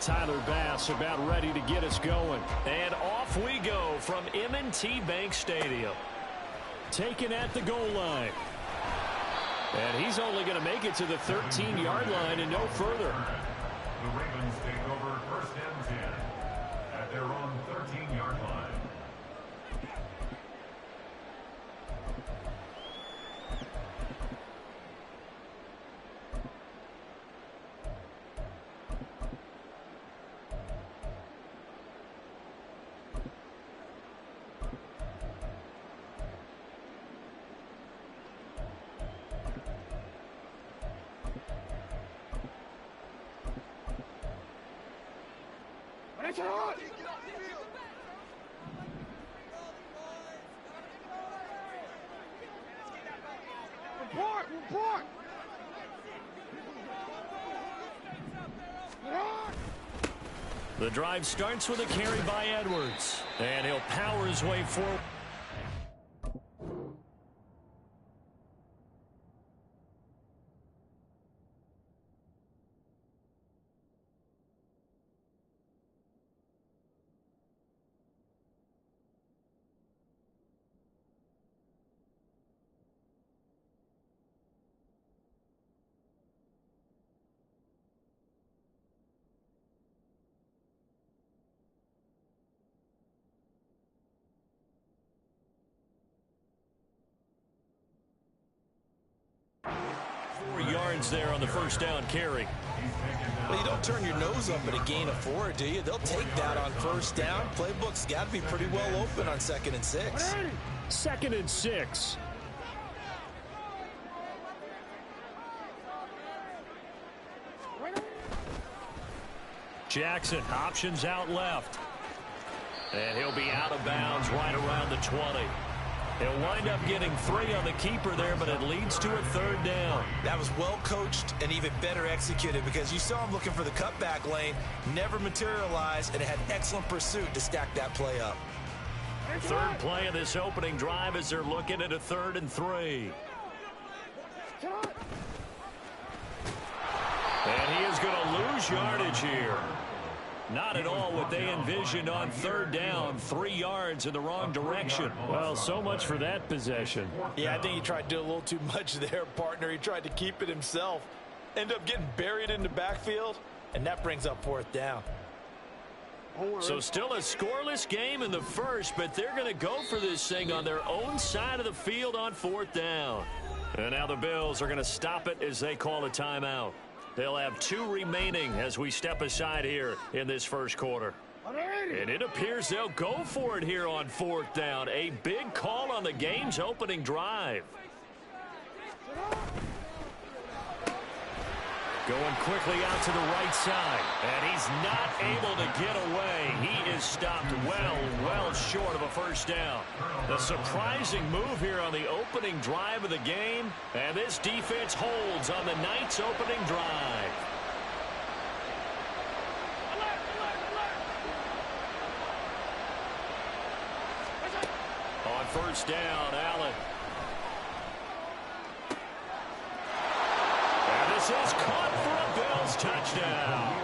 Tyler Bass about ready to get us going. And off we go from M&T Bank Stadium. Taken at the goal line. And he's only going to make it to the 13-yard line and no further. The Ravens take over first and 10 at their own 13-yard line. Report! The drive starts with a carry by Edwards. And he'll power his way forward. Yards there on the first down carry. Well, you don't turn your nose up at a gain of 4, do you? They'll take that on first down. Playbook's got to be pretty well open on 2nd and 6. 2nd and 6. Jackson options out left. And he'll be out of bounds right around the 20. He'll wind up getting 3 on the keeper there, but it leads to a 3rd down. That was well coached and even better executed because you saw him looking for the cutback lane, never materialized, and had excellent pursuit to stack that play up. 3rd play of this opening drive as they're looking at a 3rd and 3. And he is going to lose yardage here. Not at all what they envisioned on 3rd down. 3 yards in the wrong direction. Well, so much for that possession. Yeah, I think he tried to do a little too much there, partner. He tried to keep it himself. End up getting buried in the backfield, and that brings up 4th down. So still a scoreless game in the first, but they're going to go for this thing on their own side of the field on 4th down. And now the Bills are going to stop it as they call a timeout. They'll have 2 remaining as we step aside here in this first quarter. And it appears they'll go for it here on 4th down. A big call on the game's opening drive. Going quickly out to the right side. And he's not able to get away. He is stopped well short of a first down. A surprising move here on the opening drive of the game. And this defense holds on the night's opening drive. On first down, Allen. And this is caught for a Bills touchdown.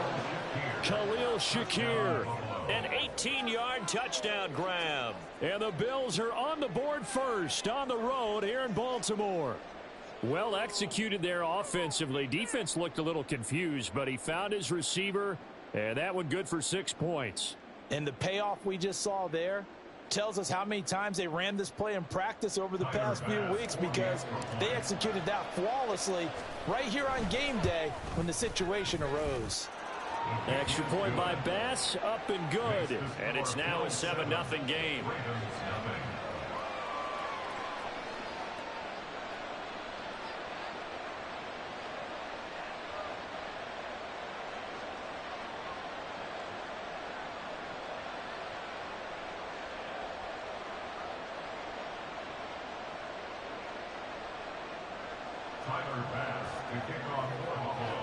Khalil Shakir, an 18-yard touchdown grab. And the Bills are on the board first on the road here in Baltimore. Well executed there offensively. Defense looked a little confused, but he found his receiver, and that one good for 6 points. And the payoff we just saw there tells us how many times they ran this play in practice over the past few weeks, because they executed that flawlessly right here on game day when the situation arose. Extra point by Bass, up and good. And it's now a 7-0 game. Tyler Bass to kick off for Buffalo.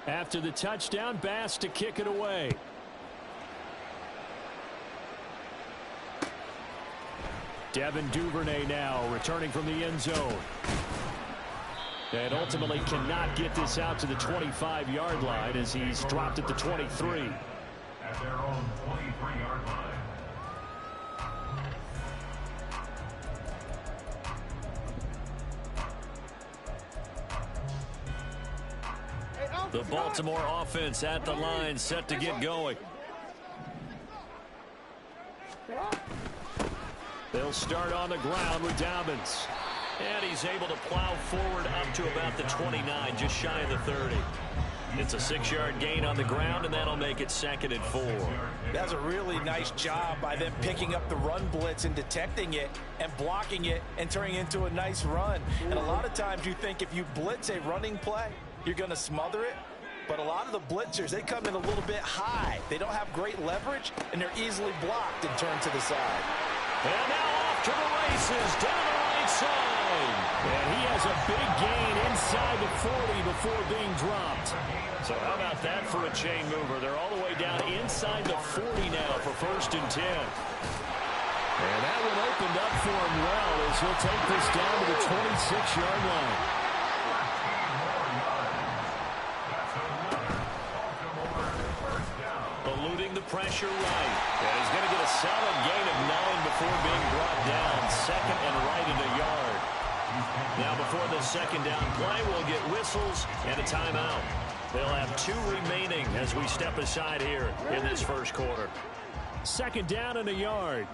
After the touchdown, Bass to kick it away. Devin Duvernay now returning from the end zone. And ultimately cannot get this out to the 25-yard line as he's dropped at the 23. At their own 23-yard line. The Baltimore offense at the line, set to get going. They'll start on the ground with Dobbins. And he's able to plow forward up to about the 29, just shy of the 30. It's a 6-yard gain on the ground, and that'll make it 2nd and 4. That's a really nice job by them picking up the run blitz and detecting it and blocking it and turning it into a nice run. And a lot of times you think if you blitz a running play, you're going to smother it. But a lot of the blitzers, they come in a little bit high. They don't have great leverage, and they're easily blocked and turned to the side. And now off to the races, down the right side. And he has a big gain inside the 40 before being dropped. So how about that for a chain mover? They're all the way down inside the 40 now for 1st and 10. And that one opened up for him well as he'll take this down to the 26-yard line. Eluding the pressure right. And he's going to get a solid gain of 9 before being brought down. 2nd and right in a yard. Now before the 2nd down play, we'll get whistles and a timeout. They'll have 2 remaining as we step aside here in this 1st quarter. 2nd down and a yard.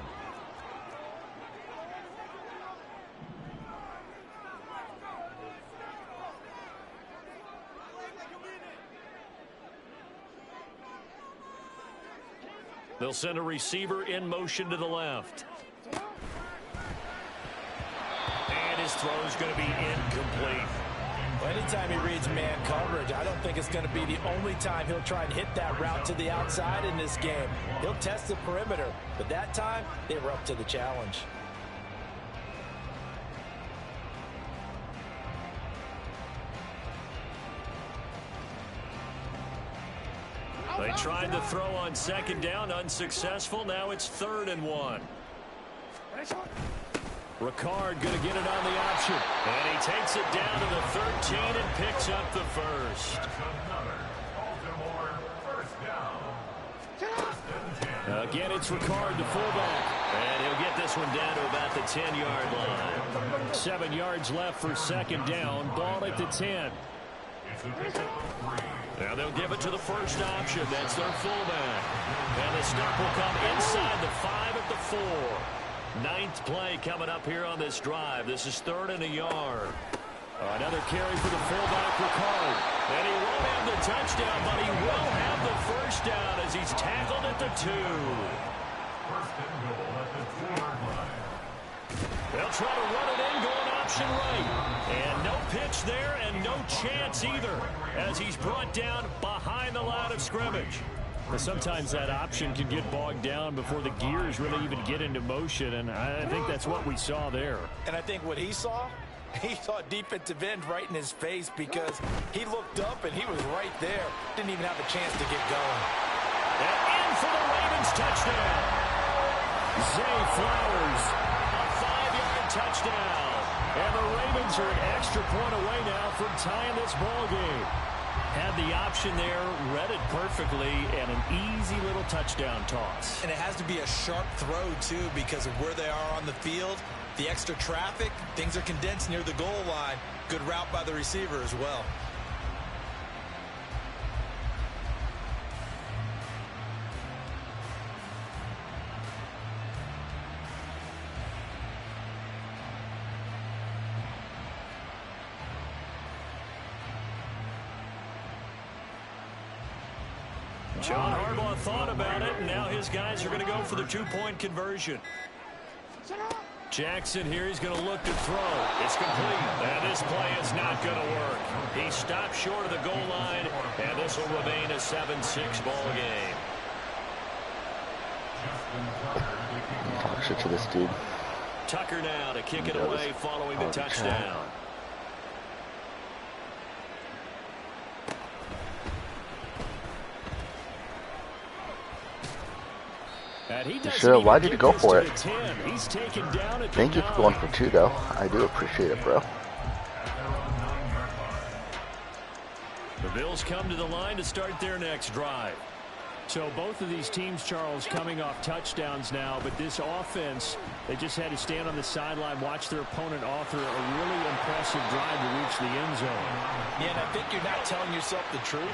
They'll send a receiver in motion to the left. And his throw is going to be incomplete. Well, anytime he reads man coverage, I don't think it's going to be the only time he'll try and hit that route to the outside in this game. He'll test the perimeter, but that time they were up to the challenge. They tried the throw on 2nd down, unsuccessful. Now it's 3rd and 1. Ricard going to get it on the option. And he takes it down to the 13 and picks up the 1st. Again, it's Ricard, the fullback. And he'll get this one down to about the 10-yard line. 7 yards left for 2nd down. Ball at the 10. Now they'll give it to the first option. That's their fullback. And the stop will come inside the 5 at the 4. 9th play coming up here on this drive. This is 3rd and a yard. Another carry for the fullback, Ricard. And he won't have the touchdown, but he will have the 1st down as he's tackled at the 2. 1st and goal at the 2-yard line. They'll try to run it in, going option right. And no pitch there and no chance either as he's brought down behind the line of scrimmage. Well, sometimes that option can get bogged down before the gears really even get into motion, and I think that's what we saw there. And I think what he saw defensive end right in his face because he looked up and he was right there. Didn't even have a chance to get going. And in for the Ravens touchdown. Zay Flowers, a 5-yard touchdown. And the Ravens are an extra point away now from tying this ball game. Had the option there, read it perfectly, and an easy little touchdown toss. And it has to be a sharp throw, too, because of where they are on the field. The extra traffic, things are condensed near the goal line. Good route by the receiver as well. John Harbaugh thought about it, and now his guys are going to go for the 2-point conversion. Jackson here, he's going to look to throw. It's complete. And this play is not going to work. He stopped short of the goal line, and this will remain a 7-6 ball game. Talk shit to this dude. Tucker now to kick it away following the touchdown. Sure, why did you go for it? He's taken down at Thank you for going for 2, though. I do appreciate it, bro. The Bills come to the line to start their next drive. So both of these teams, Charles, coming off touchdowns now, but this offense, they just had to stand on the sideline, watch their opponent author a really impressive drive to reach the end zone. Yeah, and I think you're not telling yourself the truth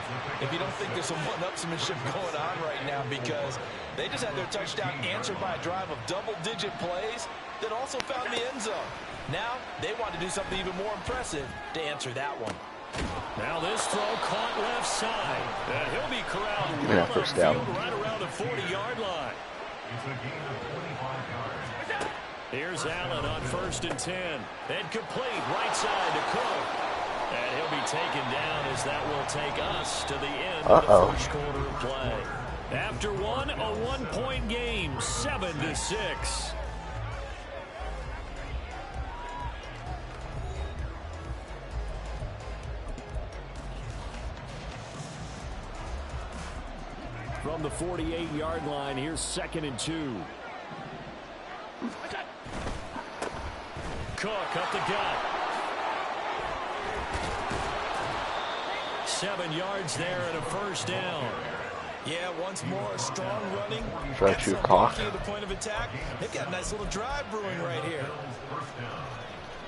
if you don't think there's some one-upsmanship going on right now, because they just had their touchdown answered by a drive of double-digit plays that also found the end zone. Now they want to do something even more impressive to answer that one. Now this throw caught left side. And he'll be corralled well upfield right around the 40-yard line. It's a gain of 25 yards. Here's Allen on 1st and 10. And complete right side to Cook. And he'll be taken down as that will take us to the end of the first quarter of play. After one, a one-point game, 7-6. From the 48-yard line, here's 2nd and 2. Cook up the gut. 7 yards there and a first down. Yeah, once more, strong running. Try to cock. At the point of attack. They've got a nice little drive brewing right here.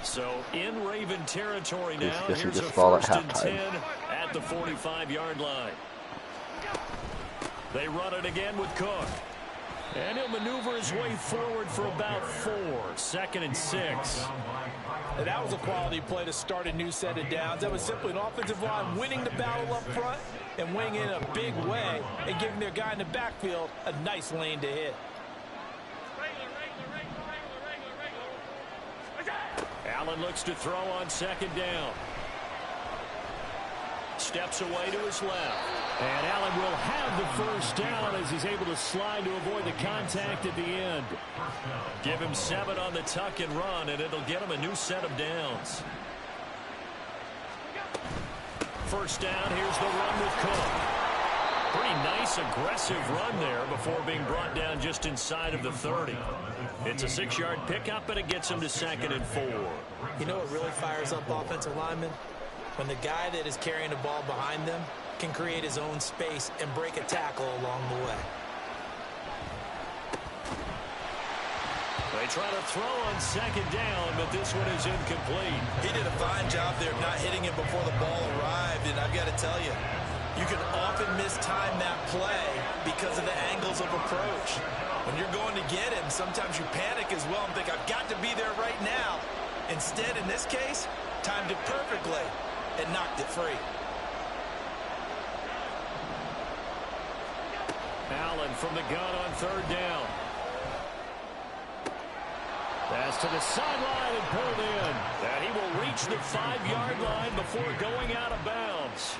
So in Raven territory now, Here's here's a just ball at 1st and halftime. 10 at the 45-yard line. They run it again with Cook. And he'll maneuver his way forward for about 4. 2nd and 6. And that was a quality play to start a new set of downs. That was simply an offensive line winning the battle up front and winning in a big way and giving their guy in the backfield a nice lane to hit. Allen looks to throw on 2nd down. Steps away to his left. And Allen will have the first down as he's able to slide to avoid the contact at the end. Give him 7 on the tuck and run, and it'll get him a new set of downs. First down, here's the run with Cook. Pretty nice, aggressive run there before being brought down just inside of the 30. It's a 6-yard pickup, and it gets him to 2nd and 4. You know what really fires up offensive linemen? When the guy that is carrying the ball behind them can create his own space and break a tackle along the way. They try to throw on 2nd down, but this one is incomplete. He did a fine job there of not hitting him before the ball arrived, and I've got to tell you, you can often mistime that play because of the angles of approach. When you're going to get him, sometimes you panic as well and think, I've got to be there right now. Instead, in this case, timed it perfectly and knocked it free. Allen from the gun on 3rd down. Pass to the sideline and pulled in. And he will reach the 5-yard line before going out of bounds.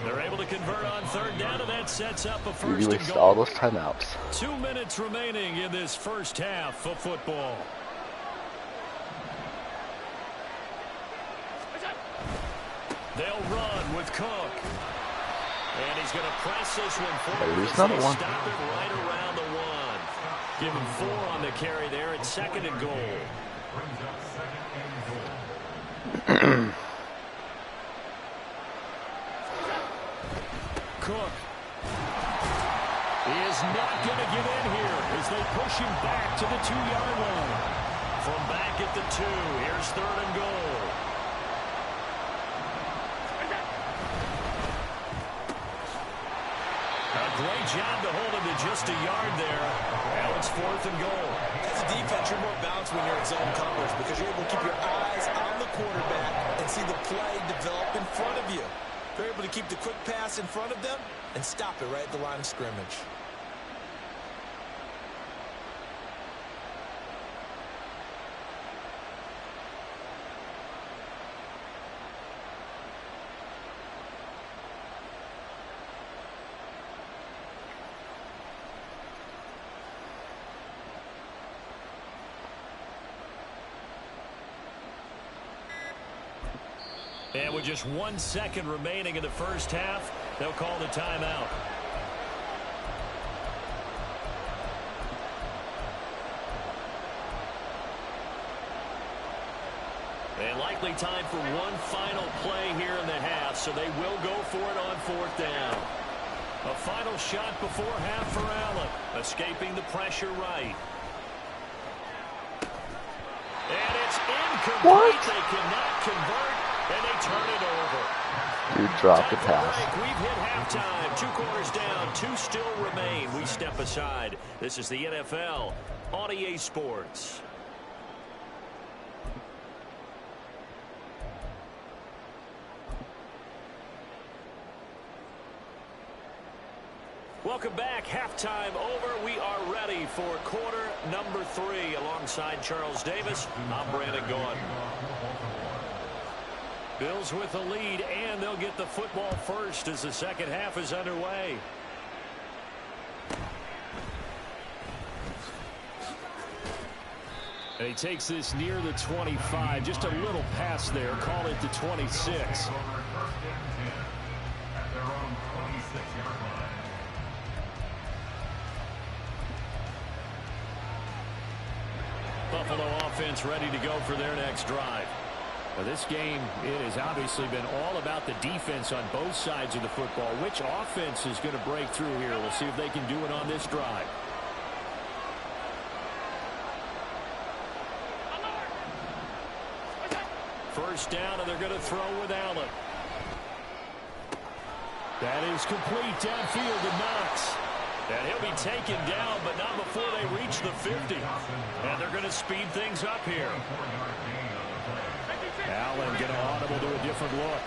They're able to convert on 3rd down, and that sets up a 1st You and waste goal. all those timeouts. 2 minutes remaining in this first half of football. They'll run with Cook. And he's going to press this one forward. There's another one. Stop it right around the 1. Give him 4 on the carry there at 2nd and goal. Brings up 2nd and goal. Cook. He is not going to get in here as they push him back to the 2-yard line. From back at the 2, here's 3rd and goal. Great job to hold him to just a yard there. Now it's 4th and goal. As a defense, you're more balanced when you're in zone coverage because you're able to keep your eyes on the quarterback and see the play develop in front of you. They're able to keep the quick pass in front of them and stop it right at the line of scrimmage. And with just 1 second remaining in the first half, they'll call the timeout. likely time for one final play here in the half, so they will go for it on 4th down. A final shot before half for Allen, escaping the pressure right. And it's incomplete. What? They cannot convert, and they turn it over. Dude dropped a Time for pass. break. We've hit halftime. 2 quarters down. 2 still remain. We step aside. This is the NFL on EA Sports. Welcome back. Halftime over. We are ready for quarter number 3. Alongside Charles Davis, I'm Brandon Gaudin. Bills with the lead, and they'll get the football first as the second half is underway. And he takes this near the 25. Just a little pass there. Call it the 26. Buffalo offense ready to go for their next drive. Well, this game, it has obviously been all about the defense on both sides of the football. Which offense is going to break through here? We'll see if they can do it on this drive. First down, and they're going to throw with Allen. That is complete downfield to Knox. And he'll be taken down, but not before they reach the 50. And they're going to speed things up here. Allen going to audible to a different look.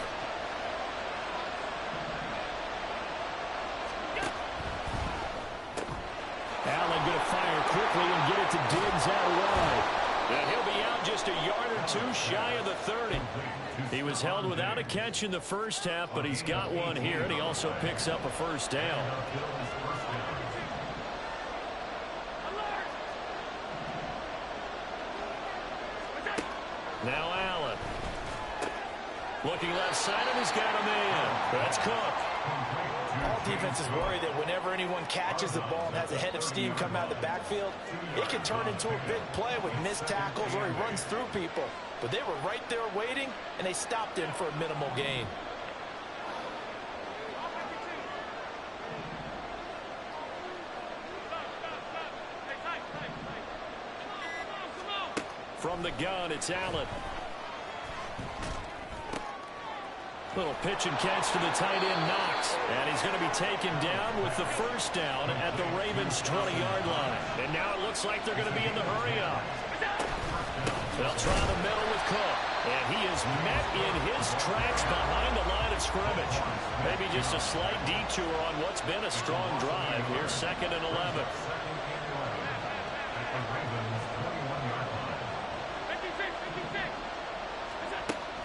Allen going to fire quickly and get it to Diggs out wide. And he'll be out just a yard or 2 shy of the 30. He was held without a catch in the first half, but he's got one here, and he also picks up a first down. Now Allen. Looking left side, and he's got a man. That's Cook. All defenses worry that whenever anyone catches the ball and has a head of steam come out of the backfield, it can turn into a big play with missed tackles or he runs through people. But they were right there waiting, and they stopped him for a minimal gain. From the gun, it's Allen. Little pitch and catch to the tight end, Knox. And he's going to be taken down with the first down at the Ravens' 20-yard line. And now it looks like they're going to be in the hurry-up. They'll try the middle with Cook. And he is met in his tracks behind the line of scrimmage. Maybe just a slight detour on what's been a strong drive. Here's 2nd and 11.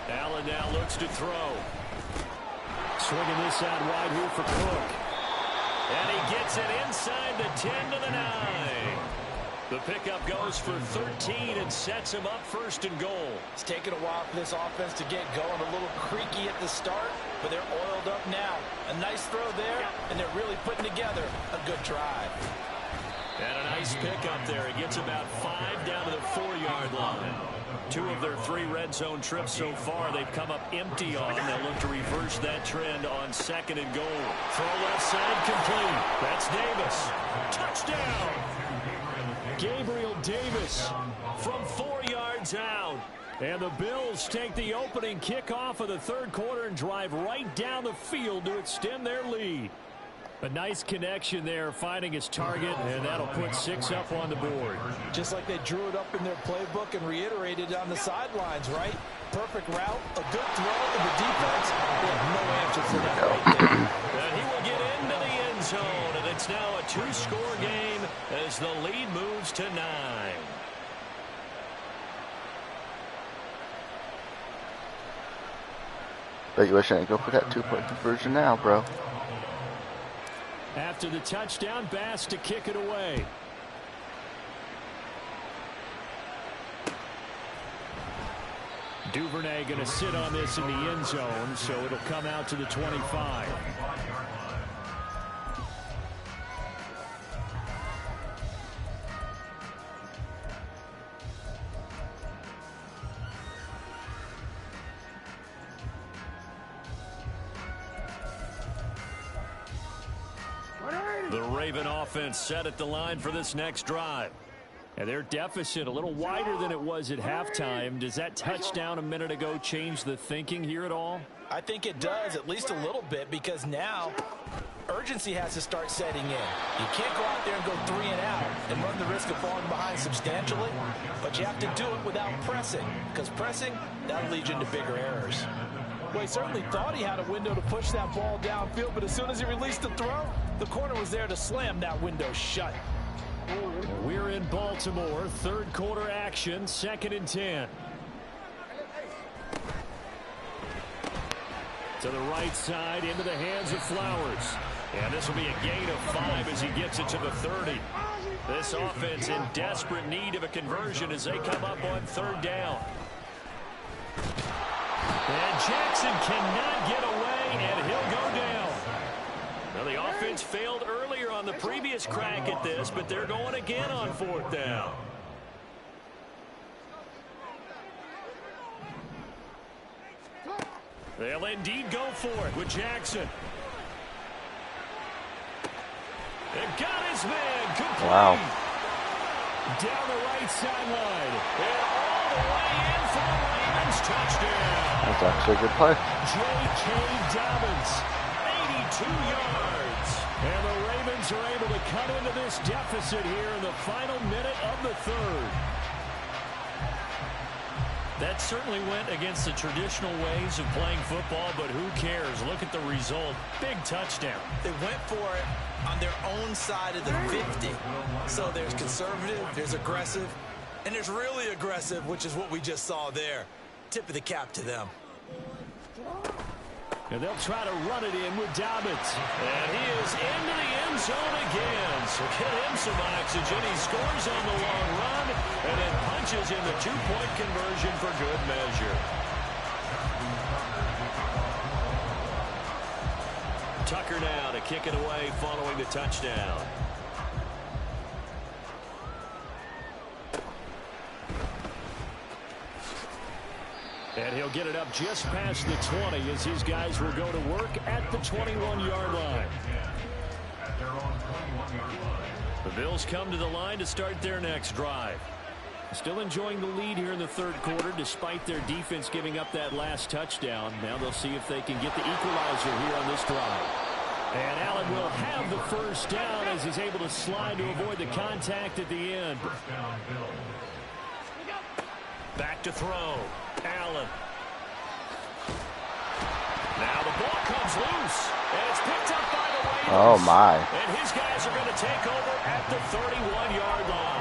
Allen now looks to throw. Swinging this out wide here for Cook. And he gets it inside the 10 to the 9. The pickup goes for 13 and sets him up 1st and goal. It's taken a while for this offense to get going. A little creaky at the start, but they're oiled up now. A nice throw there, and they're really putting together a good drive. And a nice pickup there. He gets about 5 down to the 4-yard line. 2 of their 3 red zone trips so far they've come up empty on. They'll look to reverse that trend on 2nd and goal. Throw left side complete. That's Davis. Touchdown! Gabriel Davis From 4 yards out. and the Bills take the opening kickoff of the 3rd quarter and drive right down the field to extend their lead. A nice connection there, finding his target, and that'll put 6 up on the board. Just like they drew it up in their playbook and reiterated on the sidelines, right? Perfect route, a good throw, and the defense, they have no answer for that right there. And he will get into the end zone, and it's now a 2-score game as the lead moves to 9. Bet you wish I didn't go for that 2-point conversion now, bro. After the touchdown, Bass to kick it away. Duvernay going to sit on this in the end zone, so it'll come out to the 25. The Raven offense set at the line for this next drive. And their deficit a little wider than it was at halftime. Does that touchdown a minute ago change the thinking here at all? I think it does, at least a little bit, because now urgency has to start setting in. You can't go out there and go 3 and out and run the risk of falling behind substantially, but you have to do it without pressing, because pressing, that'll lead you into bigger errors. Well, he certainly thought he had a window to push that ball downfield, but as soon as he released the throw, the corner was there to slam that window shut. We're in Baltimore, third quarter action, 2nd and 10. To the right side, into the hands of Flowers. And this will be a gain of 5 as he gets it to the 30. This offense in desperate need of a conversion as they come up on 3rd down. And Jackson cannot get away, and he'll go down. Now, the offense failed earlier on the previous crack at this, but they're going again on 4th down. They'll indeed go for it with Jackson. They've got his man complete. Wow. Down the right sideline. And all the way in for the Ravens touchdown. That's actually a good play. J.K. Dobbins, 82 yards. And the Ravens are able to cut into this deficit here in the final minute of the 3rd. That certainly went against the traditional ways of playing football, but who cares? Look at the result. Big touchdown. They went for it on their own side of the 50. So there's conservative, there's aggressive, and there's really aggressive, which is what we just saw there. Tip of the cap to them. And they'll try to run it in with Dobbins. And he is into the end zone again. So get him some oxygen. He scores on the long run and then punches in the 2-point conversion for good measure. Tucker now to kick it away following the touchdown. And he'll get it up just past the 20 as his guys will go to work at the 21-yard line. The Bills come to the line to start their next drive. Still enjoying the lead here in the 3rd quarter despite their defense giving up that last touchdown. Now they'll see if they can get the equalizer here on this drive. And Allen will have the 1st down as he's able to slide to avoid the contact at the end. Back to throw. Allen. Now the ball comes loose. And it's picked up by the Raiders. Oh, my. And his guys are going to take over at the 31-yard line.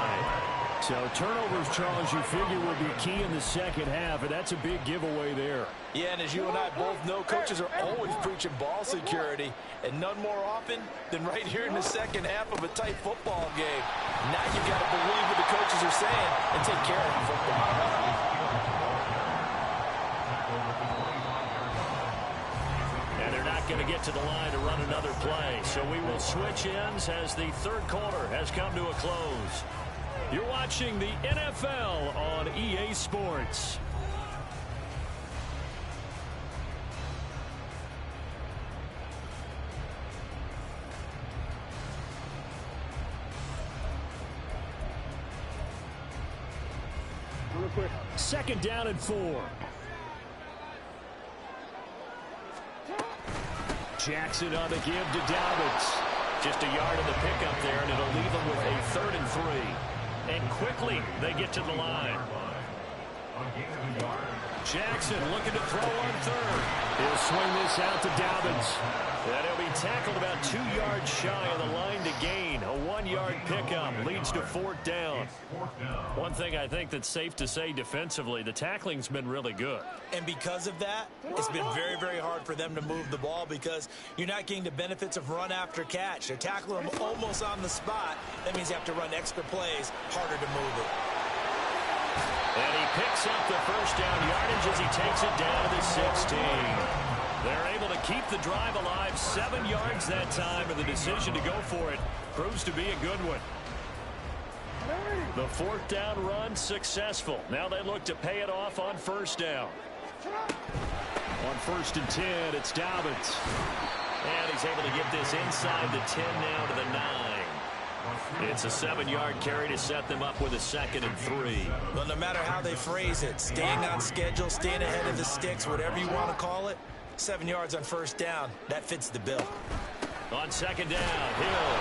So turnovers, Charles, you figure will be key in the 2nd half, and that's a big giveaway there. Yeah, and as you and I both know, coaches are always preaching ball security, and none more often than right here in the 2nd half of a tight football game. Now you've got to believe what the coaches are saying and take care of the football. And they're not going to get to the line to run another play, so we will switch ends as the 3rd quarter has come to a close. You're watching the NFL on EA Sports. Second down and 4. Jackson on the give to Dobbins. Just a yard in the pickup there, and it'll leave them with a 3rd and 3. And quickly they get to the line. Jackson looking to throw on 3rd. He'll swing this out to Dobbins. And he'll be tackled about 2 yards shy of the line to gain. A 1-yard pickup leads to 4th down. One thing I think that's safe to say defensively, the tackling's been really good. And because of that, it's been very, very hard for them to move the ball because you're not getting the benefits of run after catch. They're tackling them almost on the spot. That means you have to run extra plays, harder to move it. And he picks up the 1st down yardage as he takes it down to the 16. They're able to keep the drive alive, 7 yards that time, and the decision to go for it proves to be a good one. The 4th down run successful. Now they look to pay it off on 1st down. On 1st and 10, it's Dobbins. And he's able to get this inside the 10 now to the 9. It's a 7-yard carry to set them up with a 2nd and 3. Well, no matter how they phrase it, staying on schedule, staying ahead of the sticks, whatever you want to call it, 7 yards on 1st down, that fits the bill. On 2nd down, Hill.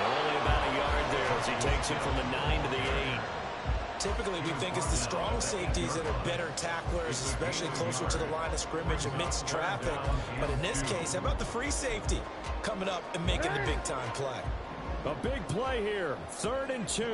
Only about a yard there as he takes it from the 9 to the 8. Typically, we think it's the strong safeties that are better tacklers, especially closer to the line of scrimmage amidst traffic. But in this case, how about the free safety coming up and making the big-time play? A big play here, 3rd and 2. And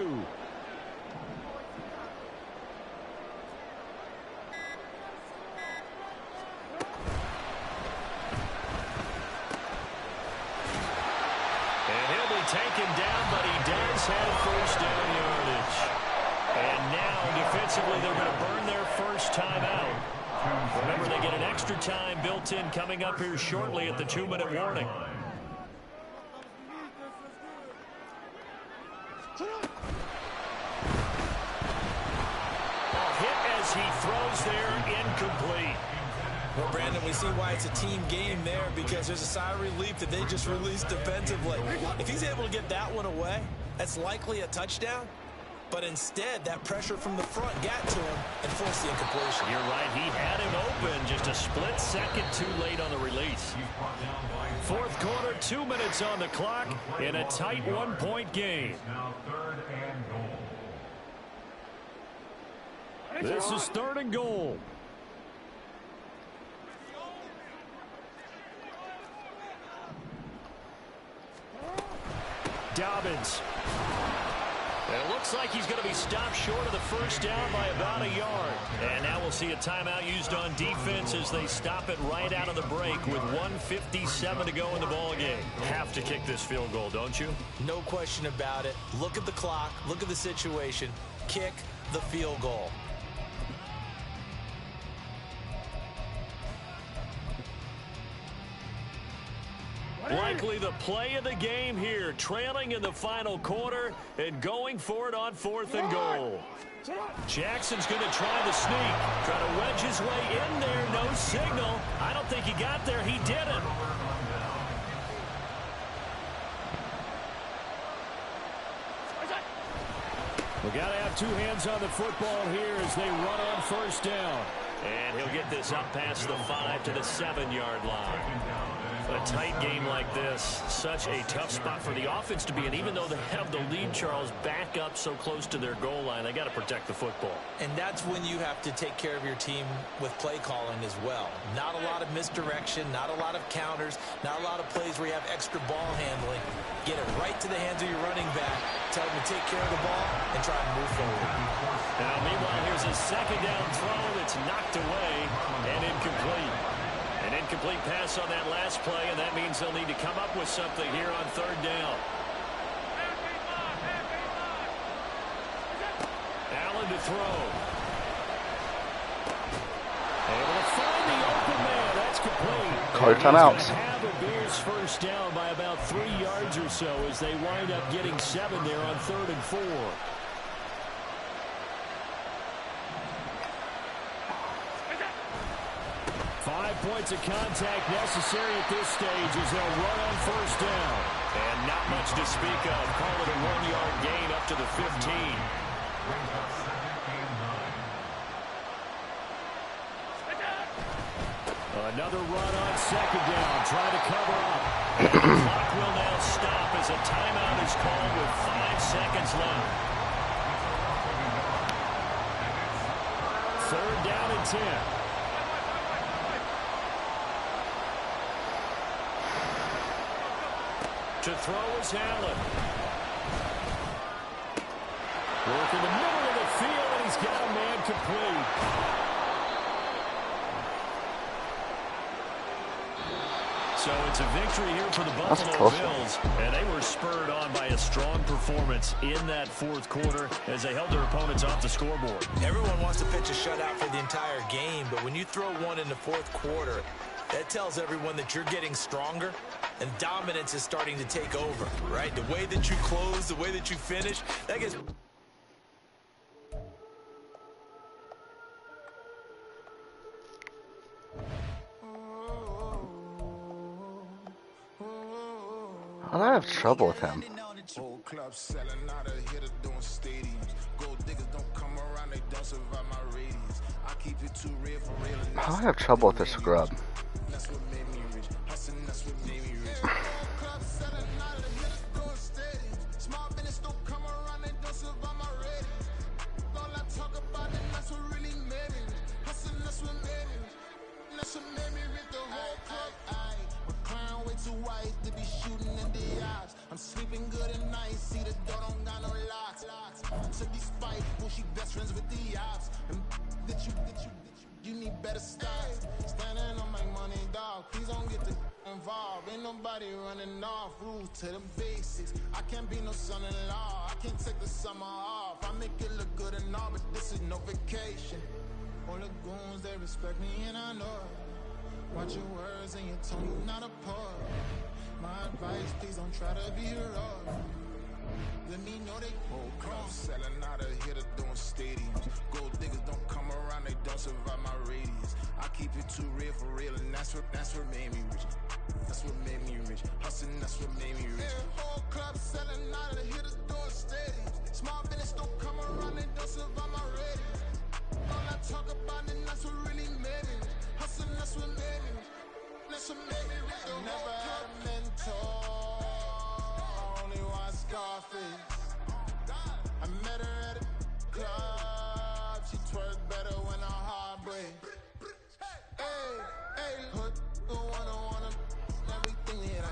he'll be taken down, but he does have 1st down yardage. And now, defensively, they're going to burn their first timeout. Remember, they get an extra time built in coming up here shortly at the 2-minute warning. Hit as he throws there, incomplete. Well, Brandon, we see why it's a team game there, because there's a sigh of relief that they just released defensively. If he's able to get that one away, that's likely a touchdown. But instead, that pressure from the front got to him and forced the incompletion. You're right. He had him open. Just a split second too late on the release. 4th quarter, 2 minutes on the clock in a tight 1-point game. Now 3rd and goal. This is 3rd and goal. Dobbins. And it looks like he's going to be stopped short of the 1st down by about a yard. And now we'll see a timeout used on defense as they stop it right out of the break with 1:57 to go in the ballgame. Have to kick this field goal, don't you? No question about it. Look at the clock. Look at the situation. Kick the field goal. Likely the play of the game here, trailing in the final quarter and going for it on 4th and goal. Jackson's going to try the sneak, try to wedge his way in there, no signal. I don't think he got there, he didn't. We got to have 2 hands on the football here as they run on 1st down. And he'll get this up past the 5 to the 7-yard line. A tight game like this, such a tough spot for the offense to be in. Even though they have the lead, Charles, back up so close to their goal line, they got to protect the football. And that's when you have to take care of your team with play calling as well. Not a lot of misdirection, not a lot of counters, not a lot of plays where you have extra ball handling. Get it right to the hands of your running back, tell them to take care of the ball, and try and move forward. Now, meanwhile, here's a 2nd down throw that's knocked away and incomplete. An incomplete pass on that last play, and that means they'll need to come up with something here on 3rd down. Allen to throw. Able to find the open man. That's complete. Call your timeouts. Have a Bears 1st down by about 3 yards or so as they wind up getting 7 there on 3rd and 4. 5 points of contact necessary at this stage as they'll run on 1st down. And not much to speak of. Call it a 1-yard gain up to the 15. Another run on 2nd down, trying to cover up. And the clock will now stop as a timeout is called with 5 seconds left. 3rd down and 10. To throw is Allen. Work in the middle of the field, and he's got a man complete. So it's a victory here for the Buffalo Bills, and they were spurred on by a strong performance in that 4th quarter as they held their opponents off the scoreboard. Everyone wants to pitch a shutout for the entire game, but when you throw one in the 4th quarter, that tells everyone that you're getting stronger and dominance is starting to take over, right? The way that you close, the way that you finish, that gets... I have trouble with him. Whole club selling out of hitter doing stadiums. Gold diggers don't come around, they don't survive my radius. I keep it too real for real. I have trouble with the scrub. That's what made me rich. Hustling, that's what made me rich. Whole club selling out of hitter doing stadiums. Small business don't come around, they don't survive my radius. All I talk about it, that's what really made me rich. Hustling, that's what made me rich. That's what made me rich. The whole club. My crown way too white to be shooting in the eyes. I'm sleeping good at night, see the door don't got no locks. To be spiteful, she best friends with the ops. And that you need better styles. Standing on my money, dog. Please don't get involved. Ain't nobody running off. Rules to the basics. I can't be no son-in-law. I can't take the summer off. I make it look good and all, but this is no vacation. All the goons, they respect me and I know it. Watch your words and your tone, not a part. My advice, please don't try to be heroic. Let me know they whole club selling out of hitter doing stadiums. Gold diggers don't come around, they don't survive my radius. I keep it too real for real, and that's what made me rich. That's what made me rich. Hustling, that's what made me rich. Whole club selling out of hitters doing stadiums. Small business don't come around, they don't survive my radius. All I talk about it, that's what really made me rich. Hustling, that's what made me rich. That's what made me rich. I never had a mentor. Only one Scarface. I met her at a club. She twerked better when her heart breaks. Hey, hood, wanna everything that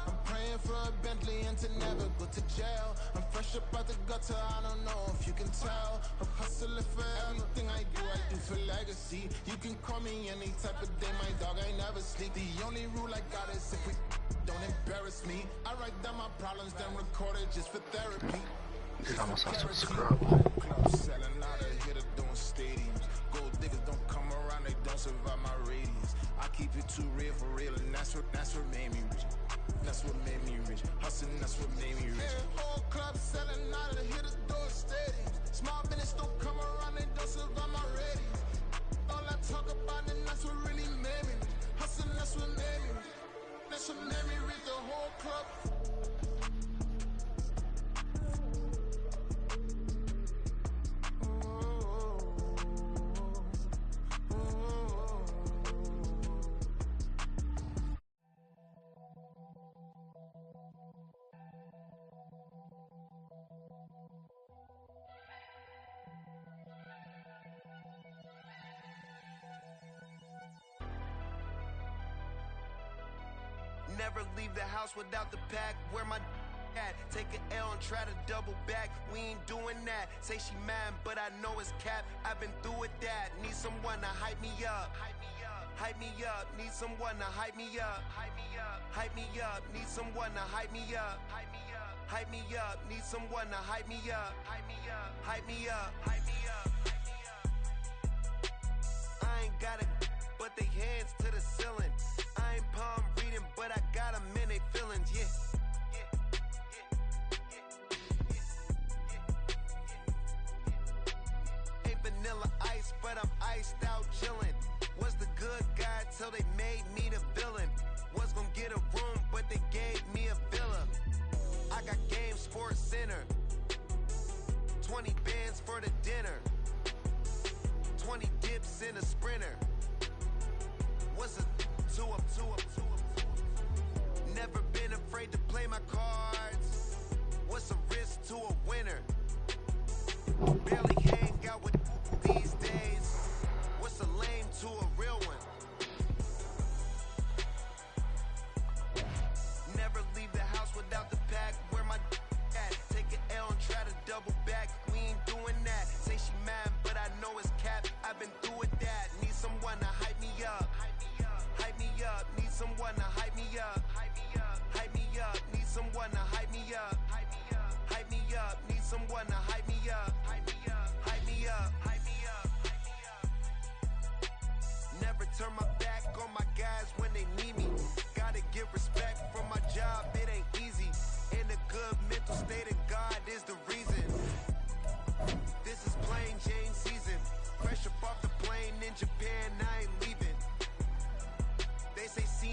I'm praying for a Bentley and to never go to jail. I'm fresh up out the gutter, I don't know if you can tell. I'm hustling for everything I do for legacy. You can call me any type of day, my dog, I never sleep. The only rule I got is if we don't embarrass me. I write down my problems, then record it just for therapy. Dude, almost lost a scrub. Club selling out of hitter doing stadiums. Gold diggers don't come around, they don't survive my radius. I keep it too real for real, and that's what made me rich. That's what made me rich. Hustling, that's what made me rich. Whole club selling out of hitters doing stadiums. Small business don't come around, they don't survive my radius. All I talk about it, that's what really made me rich. Hustling, that's what made me rich. That's what made me rich. The whole club. Never leave the house without the pack. Where my at? Take an L and try to double back. We ain't doing that. Say she mad, but I know it's cap. I've been through with that. Need someone to hype me up. Hype me up. Need someone to hype me up. Hype me up. Need someone to hype me up. Hype me up. Need someone to hype me up. Hype me up. Hype me up. Hype me up. I ain't got it, but they hands to the ceiling. I ain't palm reading, but I got them in they feelings, yeah. Ain't vanilla ice, but I'm iced out chillin'. Was the good guy till they made me the villain. Was gonna get a room, but they gave me a villa. I got Game Sports Center. 20 bands for the dinner. 20 dips in a sprinter. What's a 2 up? Never been afraid to play my cards. What's a risk to a winner? Barely hang out with these days. What's a lame to a real one? Never leave the house without the pack. Where my at? Take an L and try to double back. We ain't doing that. Say she mad, but I know it's cap. I've been through with that. Need someone to hype me up. Hype me up. Need someone to hype me up. Hype me up. Need someone to hype me up. Hype me up. Need someone to hype me up. Hype me up. Hype me up. Hype me up. Never turn my back on my guys when they need me. Gotta give respect for my job. It ain't easy. In a good mental state, and God is the reason. This is plain Jane season. Fresh up off the plane in Japan. I ain't